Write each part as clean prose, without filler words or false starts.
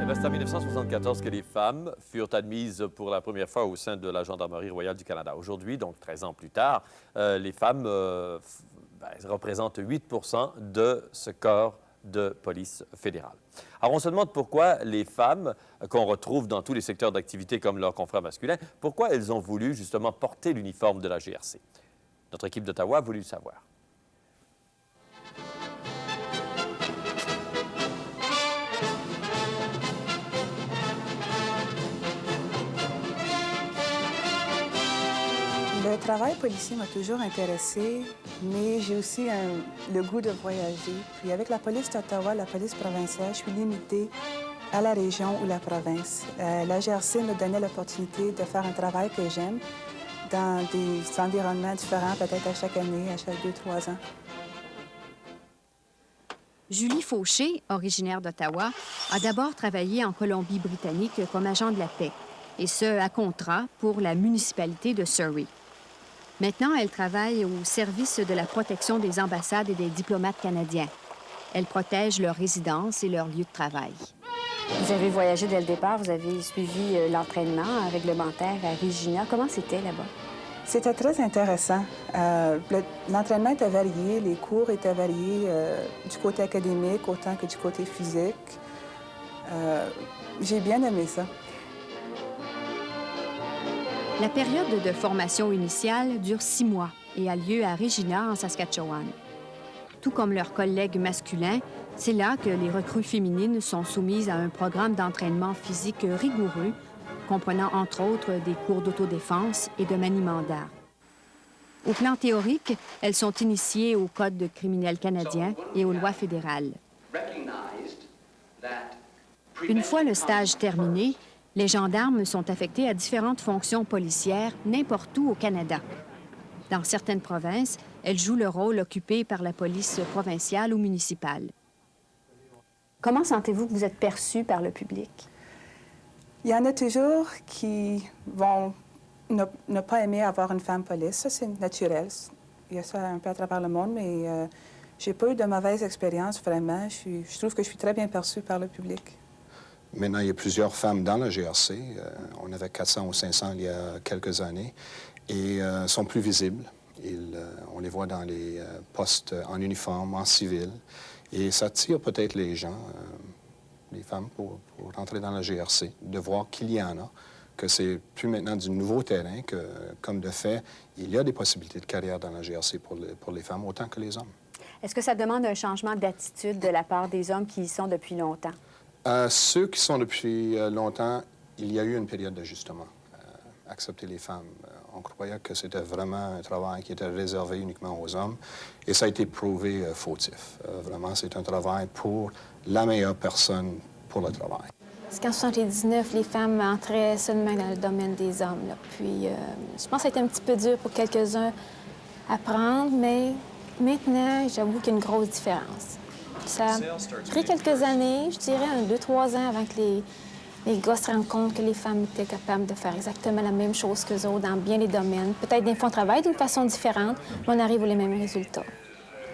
Ben, c'est en 1974 que les femmes furent admises pour la première fois au sein de la Gendarmerie royale du Canada. Aujourd'hui, donc 13 ans plus tard, les femmes représentent 8 de ce corps de police fédérale. Alors, on se demande pourquoi les femmes, qu'on retrouve dans tous les secteurs d'activité comme leurs confrères masculins, pourquoi elles ont voulu justement porter l'uniforme de la GRC. Notre équipe d'Ottawa a voulu le savoir. Le travail policier m'a toujours intéressée, mais j'ai aussi le goût de voyager. Puis avec la police d'Ottawa, la police provinciale, je suis limitée à la région ou la province. La GRC me donnait l'opportunité de faire un travail que j'aime dans des environnements différents, peut-être à chaque année, à chaque 2-3 ans. Julie Fauché, originaire d'Ottawa, a d'abord travaillé en Colombie-Britannique comme agent de la paix, et ce, à contrat pour la municipalité de Surrey. Maintenant, elle travaille au service de la protection des ambassades et des diplomates canadiens. Elle protège leurs résidences et leurs lieux de travail. Vous avez voyagé dès le départ, vous avez suivi l'entraînement réglementaire à Regina. Comment c'était là-bas? C'était très intéressant. L'entraînement était varié, les cours étaient variés du côté académique autant que du côté physique. J'ai bien aimé ça. La période de formation initiale dure 6 mois et a lieu à Regina, en Saskatchewan. Tout comme leurs collègues masculins, c'est là que les recrues féminines sont soumises à un programme d'entraînement physique rigoureux, comprenant entre autres des cours d'autodéfense et de maniement d'armes. Au plan théorique, elles sont initiées au Code criminel canadien et aux lois fédérales. Une fois le stage terminé, les gendarmes sont affectés à différentes fonctions policières n'importe où au Canada. Dans certaines provinces, elles jouent le rôle occupé par la police provinciale ou municipale. Comment sentez-vous que vous êtes perçue par le public? Il y en a toujours qui vont ne pas aimer avoir une femme police. Ça, c'est naturel. Il y a ça un peu à travers le monde, mais j'ai pas eu de mauvaise expérience, vraiment. Je trouve que je suis très bien perçue par le public. Maintenant, il y a plusieurs femmes dans la GRC. On avait 400 ou 500 il y a quelques années et sont plus visibles. On les voit dans les postes en uniforme, en civil. Et ça attire peut-être les gens, les femmes, pour rentrer dans la GRC, de voir qu'il y en a, que c'est plus maintenant du nouveau terrain, que, comme de fait, il y a des possibilités de carrière dans la GRC pour les femmes autant que les hommes. Est-ce que ça demande un changement d'attitude de la part des hommes qui y sont depuis longtemps? Ceux qui sont depuis longtemps, il y a eu une période d'ajustement. Accepter les femmes. On croyait que c'était vraiment un travail qui était réservé uniquement aux hommes, et ça a été prouvé fautif. Vraiment, c'est un travail pour la meilleure personne pour le travail. Parce qu'en 1979, les femmes entraient seulement dans le domaine des hommes. Là. Puis, je pense que ça a été un petit peu dur pour quelques-uns à prendre, mais maintenant, j'avoue qu'il y a une grosse différence. Ça a pris quelques années, je dirais 2-3 ans, avant que les gars se rendent compte que les femmes étaient capables de faire exactement la même chose qu'eux autres dans bien les domaines. Peut-être des fois, on travaille d'une façon différente, mais on arrive aux mêmes résultats.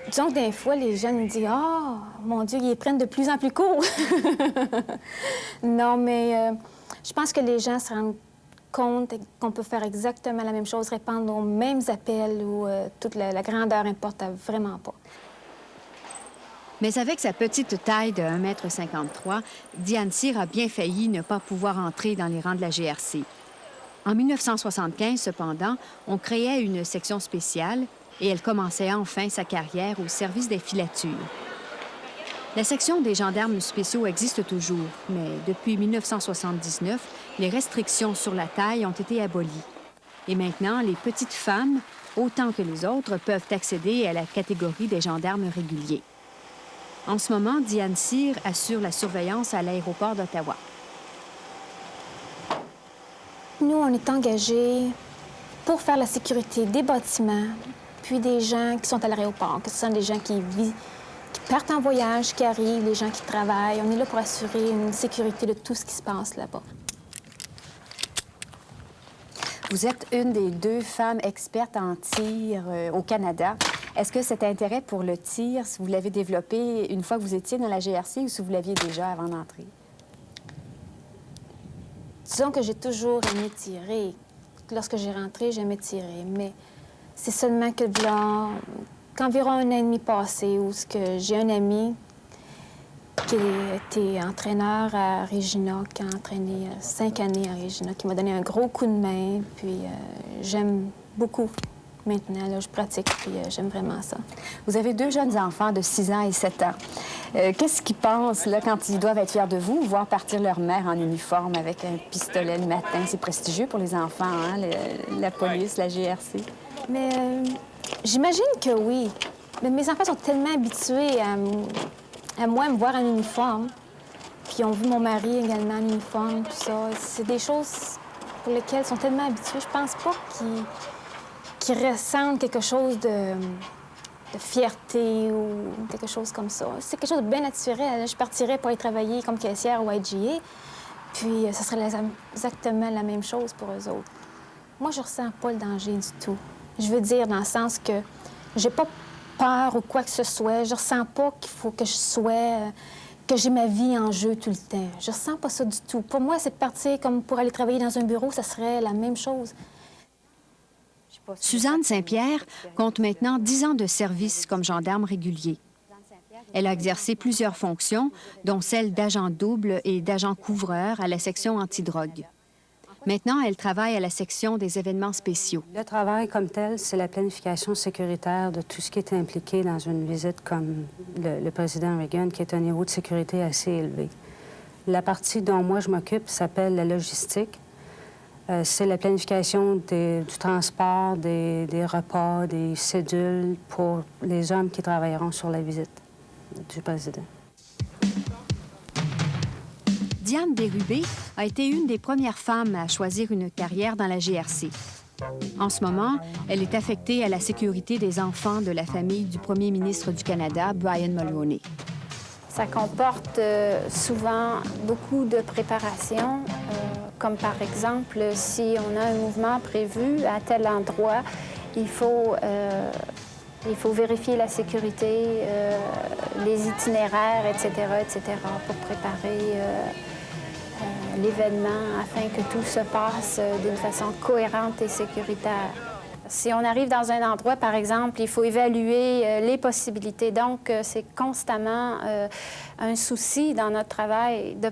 Disons que des fois, les jeunes nous disent « Ah, mon Dieu, ils les prennent de plus en plus court! » Non, mais je pense que les gens se rendent compte qu'on peut faire exactement la même chose, répondre aux mêmes appels où toute la grandeur n'importe vraiment pas. Mais avec sa petite taille de 1,53 m, Diane Cyr a bien failli ne pas pouvoir entrer dans les rangs de la GRC. En 1975, cependant, on créait une section spéciale et elle commençait enfin sa carrière au service des filatures. La section des gendarmes spéciaux existe toujours, mais depuis 1979, les restrictions sur la taille ont été abolies. Et maintenant, les petites femmes, autant que les autres, peuvent accéder à la catégorie des gendarmes réguliers. En ce moment, Diane Cyr assure la surveillance à l'aéroport d'Ottawa. Nous, on est engagés pour faire la sécurité des bâtiments, puis des gens qui sont à l'aéroport, que ce sont des gens qui partent en voyage, qui arrivent, les gens qui travaillent. On est là pour assurer une sécurité de tout ce qui se passe là-bas. Vous êtes une des 2 femmes expertes en tir au Canada. Est-ce que cet intérêt pour le tir, si vous l'avez développé une fois que vous étiez dans la GRC ou si vous l'aviez déjà avant d'entrer? disons que j'ai toujours aimé tirer. Lorsque j'ai rentré, j'aimais tirer, mais c'est seulement que qu'environ 1 an et demi passé, où j'ai un ami qui était entraîneur à Regina, qui a entraîné 5 années à Regina, qui m'a donné un gros coup de main, puis j'aime beaucoup. Maintenant, là, je pratique, puis j'aime vraiment ça. Vous avez 2 jeunes enfants de 6 ans et 7 ans. Qu'est-ce qu'ils pensent là, quand ils doivent être fiers de vous, voir partir leur mère en uniforme avec un pistolet le matin? C'est prestigieux pour les enfants, hein, la police, la GRC. Mais j'imagine que oui. Mais mes enfants sont tellement habitués à moi me voir en uniforme. Puis ils ont vu mon mari également en uniforme, tout ça. C'est des choses pour lesquelles ils sont tellement habitués. Je pense pas qu'ils ressentent quelque chose de fierté ou quelque chose comme ça. C'est quelque chose de bien naturel. Je partirais pour aller travailler comme caissière au IGA, puis ça serait exactement la même chose pour eux autres. Moi, je ressens pas le danger du tout. Je veux dire dans le sens que j'ai pas peur ou quoi que ce soit. Je ressens pas qu'il faut que que j'ai ma vie en jeu tout le temps. Je ressens pas ça du tout. Pour moi, c'est de partir comme pour aller travailler dans un bureau, ça serait la même chose. Suzanne Saint-Pierre compte maintenant 10 ans de service comme gendarme régulier. Elle a exercé plusieurs fonctions, dont celle d'agent double et d'agent couvreur à la section antidrogue. Maintenant, elle travaille à la section des événements spéciaux. Le travail comme tel, c'est la planification sécuritaire de tout ce qui est impliqué dans une visite comme le président Reagan, qui est un niveau de sécurité assez élevé. La partie dont moi je m'occupe s'appelle la logistique. C'est la planification du transport, des repas, des cédules pour les hommes qui travailleront sur la visite du président. Diane Bérubé a été une des premières femmes à choisir une carrière dans la GRC. En ce moment, elle est affectée à la sécurité des enfants de la famille du premier ministre du Canada, Brian Mulroney. Ça comporte souvent beaucoup de préparation, comme par exemple, si on a un mouvement prévu à tel endroit, il faut vérifier la sécurité, les itinéraires, etc., pour préparer l'événement afin que tout se passe d'une façon cohérente et sécuritaire. Si on arrive dans un endroit, par exemple, il faut évaluer les possibilités. Donc, c'est constamment un souci dans notre travail de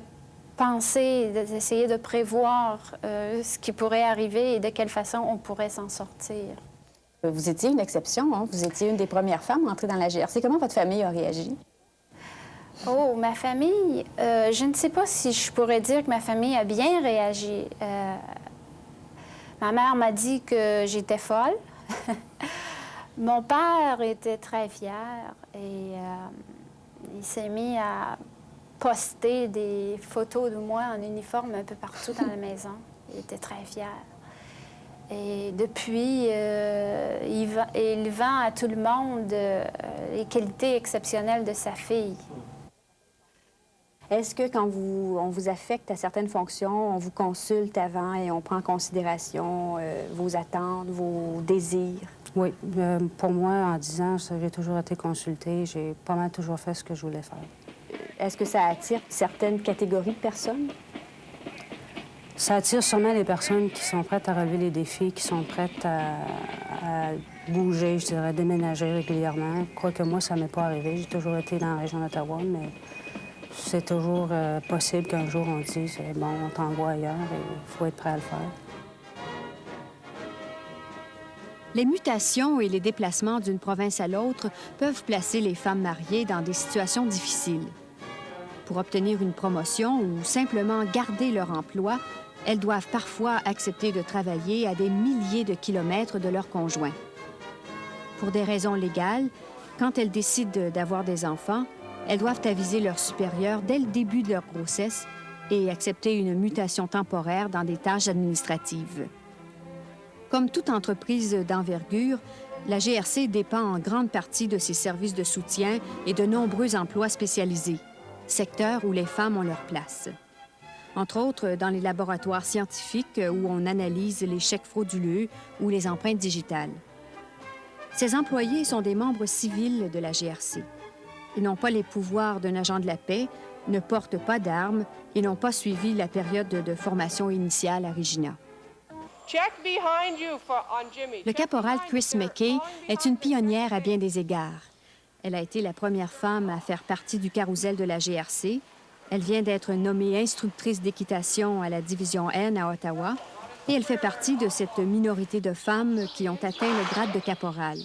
penser, d'essayer de prévoir ce qui pourrait arriver et de quelle façon on pourrait s'en sortir. Vous étiez une exception, hein? Vous étiez une des premières femmes à entrer dans la GRC. Comment votre famille a réagi? Oh, ma famille, je ne sais pas si je pourrais dire que ma famille a bien réagi. Ma mère m'a dit que j'étais folle. Mon père était très fier et il s'est mis à poster des photos de moi en uniforme un peu partout dans la maison. Il était très fier. Et depuis, il vend à tout le monde les qualités exceptionnelles de sa fille. Est-ce que quand on vous affecte à certaines fonctions, on vous consulte avant et on prend en considération vos attentes, vos désirs? Oui. Pour moi, en 10 ans, j'ai toujours été consultée. J'ai pas mal toujours fait ce que je voulais faire. Est-ce que ça attire certaines catégories de personnes? Ça attire sûrement les personnes qui sont prêtes à relever les défis, qui sont prêtes à bouger, je dirais, déménager régulièrement. Quoique moi, ça m'est pas arrivé. J'ai toujours été dans la région d'Ottawa, mais c'est toujours possible qu'un jour on dise « bon, on t'envoie ailleurs et il faut être prêt à le faire ». Les mutations et les déplacements d'une province à l'autre peuvent placer les femmes mariées dans des situations difficiles. Pour obtenir une promotion ou simplement garder leur emploi, elles doivent parfois accepter de travailler à des milliers de kilomètres de leur conjoint. Pour des raisons légales, quand elles décident d'avoir des enfants, elles doivent aviser leurs supérieurs dès le début de leur grossesse et accepter une mutation temporaire dans des tâches administratives. Comme toute entreprise d'envergure, la GRC dépend en grande partie de ses services de soutien et de nombreux emplois spécialisés, secteurs où les femmes ont leur place. Entre autres, dans les laboratoires scientifiques où on analyse les chèques frauduleux ou les empreintes digitales. Ces employés sont des membres civils de la GRC. Ils n'ont pas les pouvoirs d'un agent de la paix, ne portent pas d'armes et n'ont pas suivi la période de formation initiale à Regina. Le caporal Chris McKay est une pionnière à bien des égards. Elle a été la première femme à faire partie du carrousel de la GRC. Elle vient d'être nommée instructrice d'équitation à la division N à Ottawa et elle fait partie de cette minorité de femmes qui ont atteint le grade de caporal.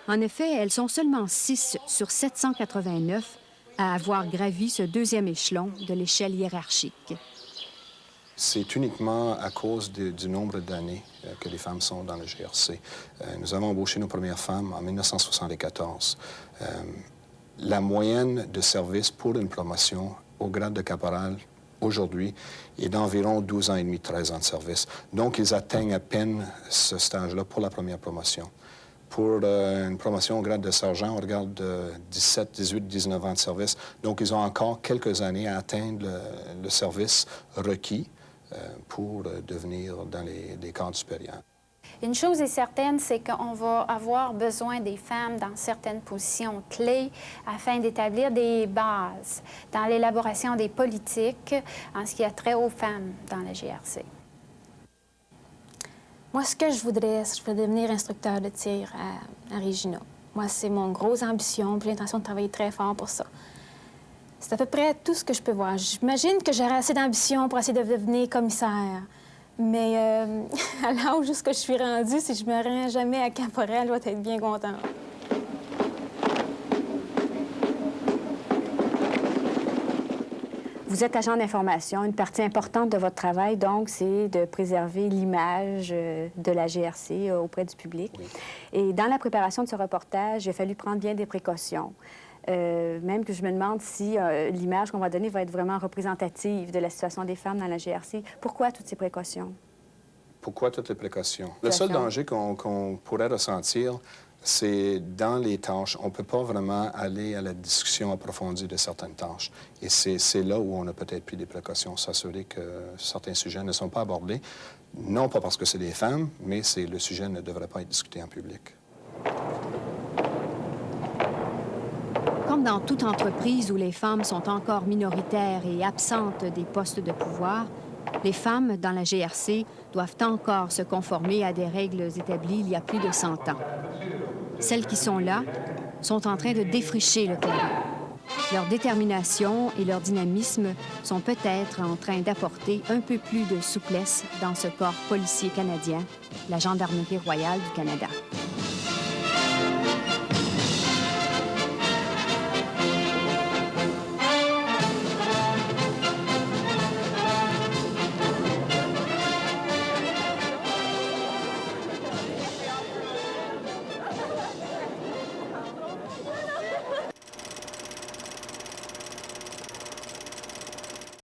En effet, elles sont seulement 6 sur 789 à avoir gravi ce deuxième échelon de l'échelle hiérarchique. C'est uniquement à cause du nombre d'années que les femmes sont dans le GRC. Nous avons embauché nos premières femmes en 1974. La moyenne de service pour une promotion au grade de caporal aujourd'hui est d'environ 12 ans et demi, 13 ans de service. Donc, ils atteignent à peine ce stage-là pour la première promotion. Pour une promotion au grade de sergent, on regarde 17, 18, 19 ans de service. Donc, ils ont encore quelques années à atteindre le service requis pour devenir dans les cadres supérieurs. Une chose est certaine, c'est qu'on va avoir besoin des femmes dans certaines positions clés afin d'établir des bases dans l'élaboration des politiques en ce qui a trait aux femmes dans la GRC. Moi, ce que je voudrais, c'est devenir instructeur de tir à Regina. Moi, c'est mon grosse ambition, puis j'ai l'intention de travailler très fort pour ça. C'est à peu près tout ce que je peux voir. J'imagine que j'aurai assez d'ambition pour essayer de devenir commissaire. Mais à l'âge où je suis rendue, si je me rends jamais à caporal, je vais être bien contente. Vous êtes agent d'information. Une partie importante de votre travail, donc, c'est de préserver l'image de la GRC auprès du public. Oui. Et dans la préparation de ce reportage, il a fallu prendre bien des précautions. Même que je me demande si l'image qu'on va donner va être vraiment représentative de la situation des femmes dans la GRC. Pourquoi toutes ces précautions? Pourquoi toutes les précautions? Le seul danger qu'on pourrait ressentir, c'est dans les tâches. On ne peut pas vraiment aller à la discussion approfondie de certaines tâches. Et c'est là où on a peut-être pris des précautions, s'assurer que certains sujets ne sont pas abordés, non pas parce que c'est des femmes, mais le sujet ne devrait pas être discuté en public. Comme dans toute entreprise où les femmes sont encore minoritaires et absentes des postes de pouvoir, les femmes dans la GRC doivent encore se conformer à des règles établies il y a plus de 100 ans. Celles qui sont là sont en train de défricher le terrain. Leur détermination et leur dynamisme sont peut-être en train d'apporter un peu plus de souplesse dans ce corps policier canadien, la Gendarmerie royale du Canada.